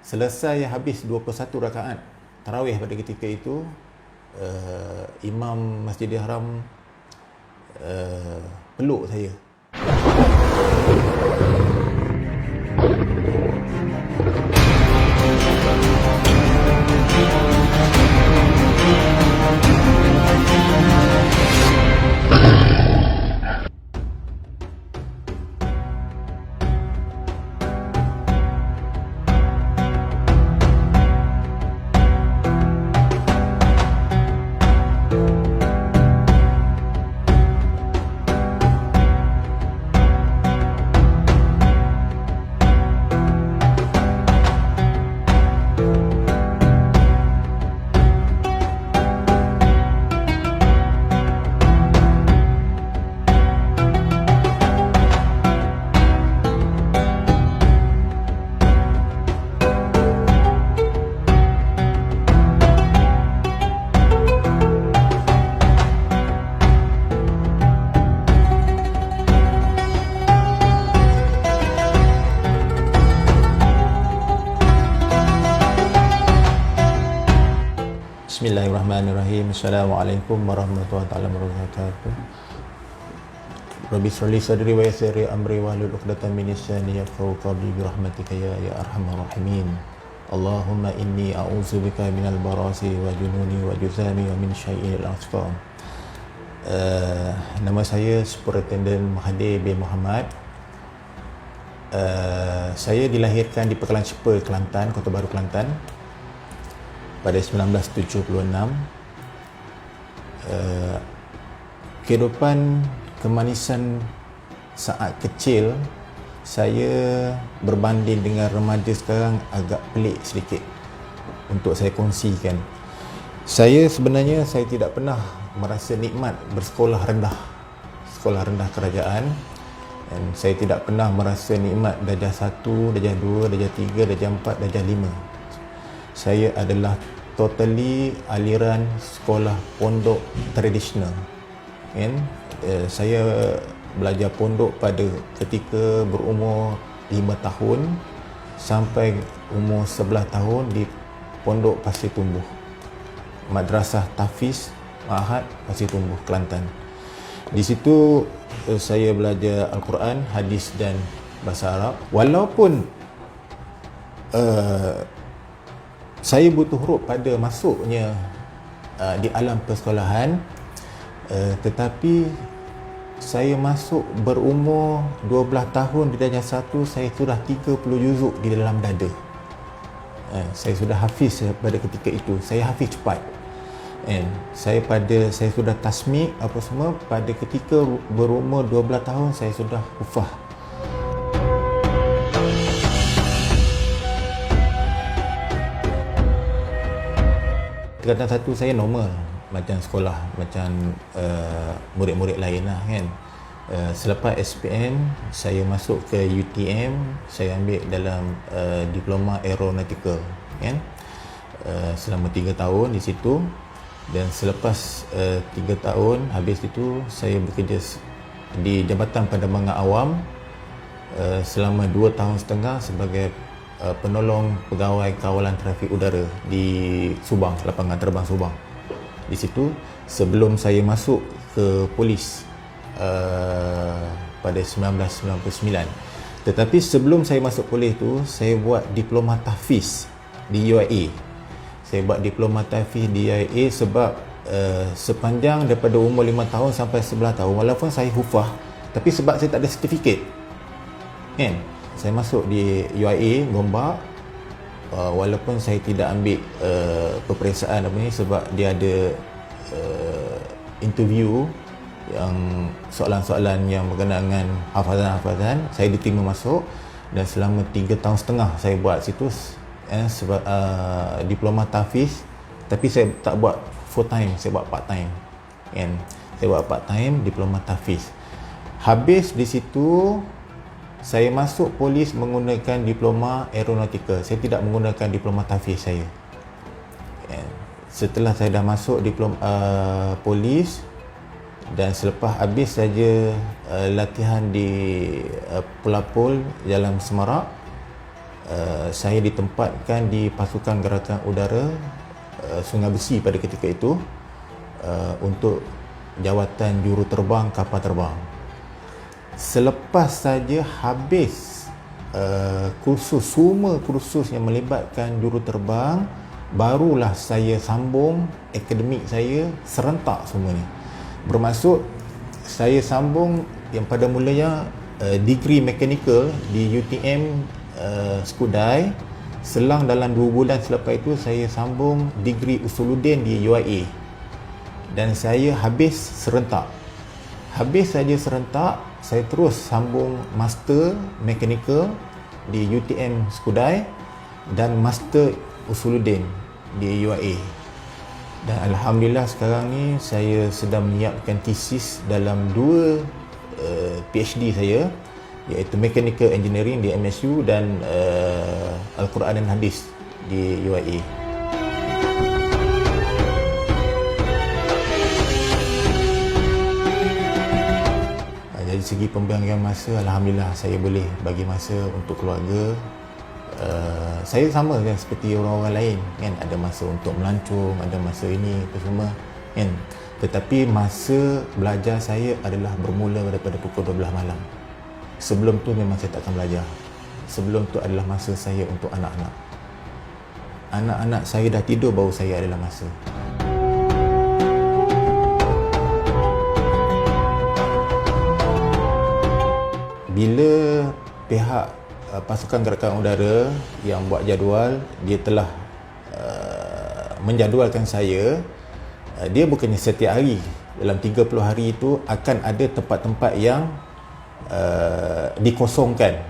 Selesai habis 21 rakaat tarawih pada ketika itu, Imam Masjidil Haram peluk saya. Bismillahirrahmanirrahim. Assalamualaikum warahmatullahi wabarakatuh. Rabbi shrah li sadri wa yassir li amri wahlul 'uqdatam min lisani yafqahu qawli bi rahmatika ya arhamar rahimin. Allahumma inni a'udzubika minal barasi wa jununi wa juzami wa min syai'il asqam. Nama saya Superintendent Mahathir bin Mohamad. Saya dilahirkan di Pekalan Cepa, Kelantan, Kota Baru, Kelantan pada 1976. Kehidupan kemanisan saat kecil saya berbanding dengan remaja sekarang agak pelik sedikit untuk saya kongsikan. Saya sebenarnya tidak pernah merasa nikmat bersekolah rendah, sekolah rendah kerajaan, dan saya tidak pernah merasa nikmat darjah 1, darjah 2, darjah 3, darjah 4, darjah 5. Saya adalah totally aliran sekolah pondok tradisional. Saya belajar pondok pada ketika berumur 5 tahun sampai umur 11 tahun di Pondok Pasir Tumbuh, Madrasah Tahfiz Ma'had Pasir Tumbuh, Kelantan. Di situ saya belajar Al-Quran, hadis dan bahasa Arab. Walaupun saya butuh huruf pada masuknya di alam persekolahan, tetapi saya masuk berumur 12 tahun di darjah 1, saya sudah 30 juzuk di dalam dada. Saya sudah hafiz pada ketika itu. Saya hafiz cepat. Saya sudah tasmik apa semua pada ketika berumur 12 tahun, saya sudah hufaz. Tingkatan 1 saya normal macam sekolah, macam murid-murid lain lah kan. Selepas SPM saya masuk ke UTM, saya ambil dalam diploma aeronautical kan. Selama 3 tahun di situ, dan selepas 3 tahun habis itu saya bekerja di Jabatan Penerbangan Awam selama 2 tahun setengah sebagai penolong pegawai kawalan trafik udara di Subang, lapangan terbang Subang. Di situ sebelum saya masuk ke polis pada 1999. Tetapi sebelum saya masuk polis tu, saya buat diploma tahfiz di UIA. Saya buat diploma tahfiz di UIA sebab sepanjang daripada umur 5 tahun sampai 11 tahun, walaupun saya hufaz, tapi sebab saya tak ada sertifikat kan, saya masuk di UIA Gombak, walaupun saya tidak ambil peperiksaan apa ni, sebab dia ada interview yang soalan-soalan yang berkenaan dengan hafazan-hafazan. Saya diterima masuk, dan selama 3 tahun setengah saya buat situ sebab diploma tahfiz. Tapi saya tak buat full time, saya buat part time kan. Saya buat part time diploma tahfiz. Habis di situ saya masuk polis menggunakan diploma aeronautical. Saya tidak menggunakan diploma tahfiz saya. Setelah saya dah masuk diploma polis, dan selepas habis saja latihan di Pelapul Jalan Semarak, saya ditempatkan di pasukan gerakan udara Sungai Besi pada ketika itu untuk jawatan juruterbang kapal terbang. Selepas saja habis semua kursus yang melibatkan juruterbang, barulah saya sambung akademik saya serentak semuanya. Bermaksud saya sambung yang pada mulanya degree mechanical di UTM Skudai. Selang dalam 2 bulan selepas itu saya sambung degree Usuluddin di UIA, dan saya habis serentak. Habis saja serentak, saya terus sambung master mechanical di UTM Skudai dan master Usuluddin di UIA. Dan alhamdulillah sekarang ni saya sedang menyiapkan tesis dalam 2 PhD saya, iaitu Mechanical Engineering di MSU dan Al-Quran dan Hadis di UIA. Dari segi pembagian masa, alhamdulillah saya boleh bagi masa untuk keluarga. Saya sama kan seperti orang-orang lain kan, ada masa untuk melancong, ada masa ini apa semua kan. Tetapi masa belajar saya adalah bermula daripada pukul 12 malam. Sebelum tu memang saya tak akan belajar. Sebelum tu adalah masa saya untuk anak-anak. Anak-anak saya dah tidur, baru saya adalah masa. Bila pihak pasukan gerakan udara yang buat jadual, dia telah menjadualkan saya, dia bukannya setiap hari. Dalam 30 hari itu akan ada tempat-tempat yang dikosongkan.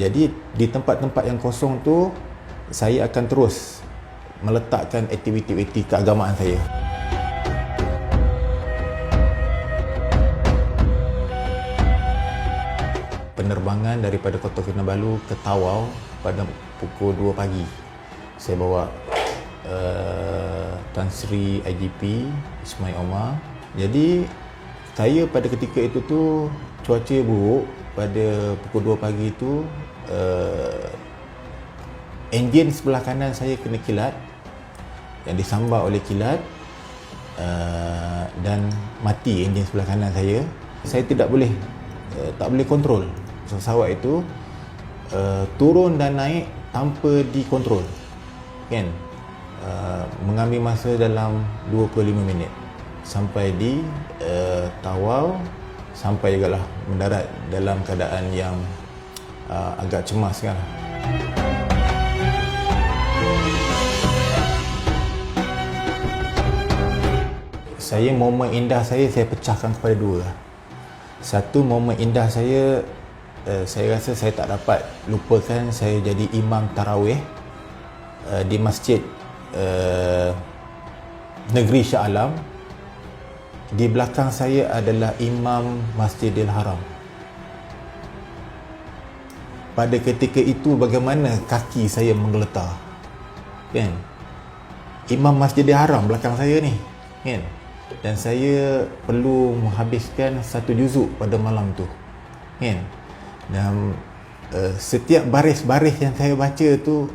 Jadi di tempat-tempat yang kosong tu, saya akan terus meletakkan aktiviti-aktiviti keagamaan saya. Penerbangan daripada Kota Kinabalu ke Tawau pada pukul 2 pagi. Saya bawa Tan Sri IGP Ismail Omar. Jadi saya pada ketika itu tu cuaca buruk. Pada pukul 2 pagi itu enjin sebelah kanan saya kena kilat, yang disambar oleh kilat, dan mati enjin sebelah kanan saya. Saya tak boleh kontrol pesawat itu, turun dan naik tanpa dikontrol kan. Mengambil masa dalam 25 minit sampai di Tawau, sampai jugalah mendarat dalam keadaan yang agak cemas kan. Momen indah saya pecahkan kepada 2. Satu, momen indah saya rasa saya tak dapat lupakan. Saya jadi imam tarawih di masjid negeri Shah Alam. Di belakang saya adalah imam Masjidil Haram. Pada ketika itu bagaimana kaki saya menggeletar kan. Imam Masjidil Haram belakang saya ni kan. Dan saya perlu menghabiskan 1 juzuk pada malam tu kan. Dan setiap baris-baris yang saya baca tu,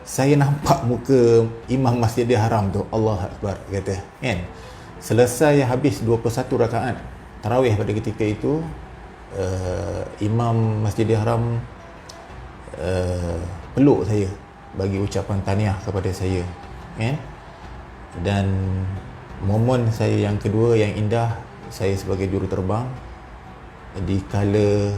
saya nampak muka Imam Masjidil Haram tu. Allah Akbar kata kan. Selesai habis 21 rakaat tarawih pada ketika itu, Imam Masjidil Haram peluk saya, bagi ucapan tahniah kepada saya kan. Dan momen saya yang kedua yang indah, saya sebagai juruterbang, di kala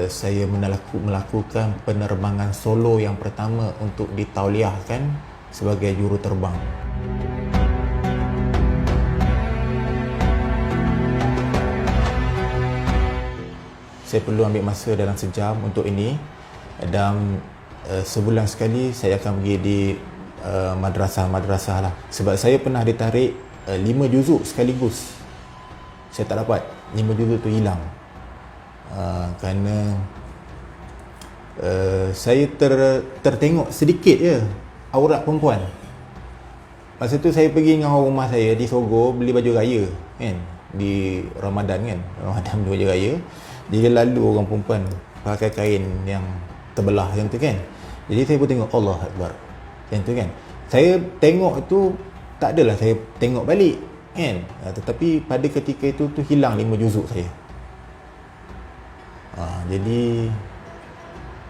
saya melakukan penerbangan solo yang pertama untuk ditauliahkan sebagai juruterbang. Saya perlu ambil masa dalam sejam untuk ini, dan sebulan sekali saya akan pergi di madrasah lah. Sebab saya pernah ditarik 5 juzuk sekaligus. Saya tak dapat, 5 juzuk tu hilang. Kerana saya tertengok sedikit je aurat perempuan. Masa tu saya pergi dengan orang rumah saya di Sogo beli baju raya kan, di Ramadan kan, Ramadan beli baju raya. Dia lalu orang perempuan pakai kain yang terbelah yang tu kan. Jadi saya pun tengok Allah Akbar yang tu kan. Saya tengok tu tak adalah saya tengok balik kan, tetapi pada ketika itu tu hilang 5 juzuk saya. Jadi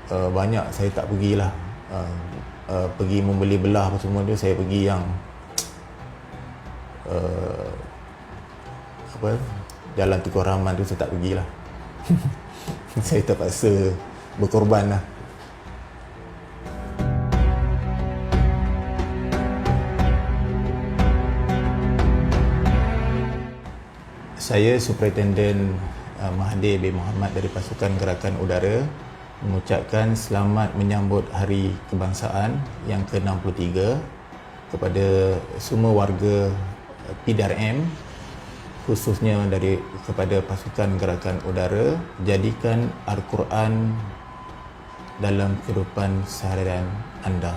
banyak saya tak pergilah, pergi membeli belah apa semua tu, saya pergi yang Jalan Tukar Rahman tu saya tak pergilah. Saya terpaksa berkorban lah. Saya Superintendent Mahathir bin Mohamad dari Pasukan Gerakan Udara mengucapkan selamat menyambut Hari Kebangsaan yang ke-63 kepada semua warga PDRM, khususnya kepada Pasukan Gerakan Udara. Jadikan Al-Quran dalam kehidupan seharian anda.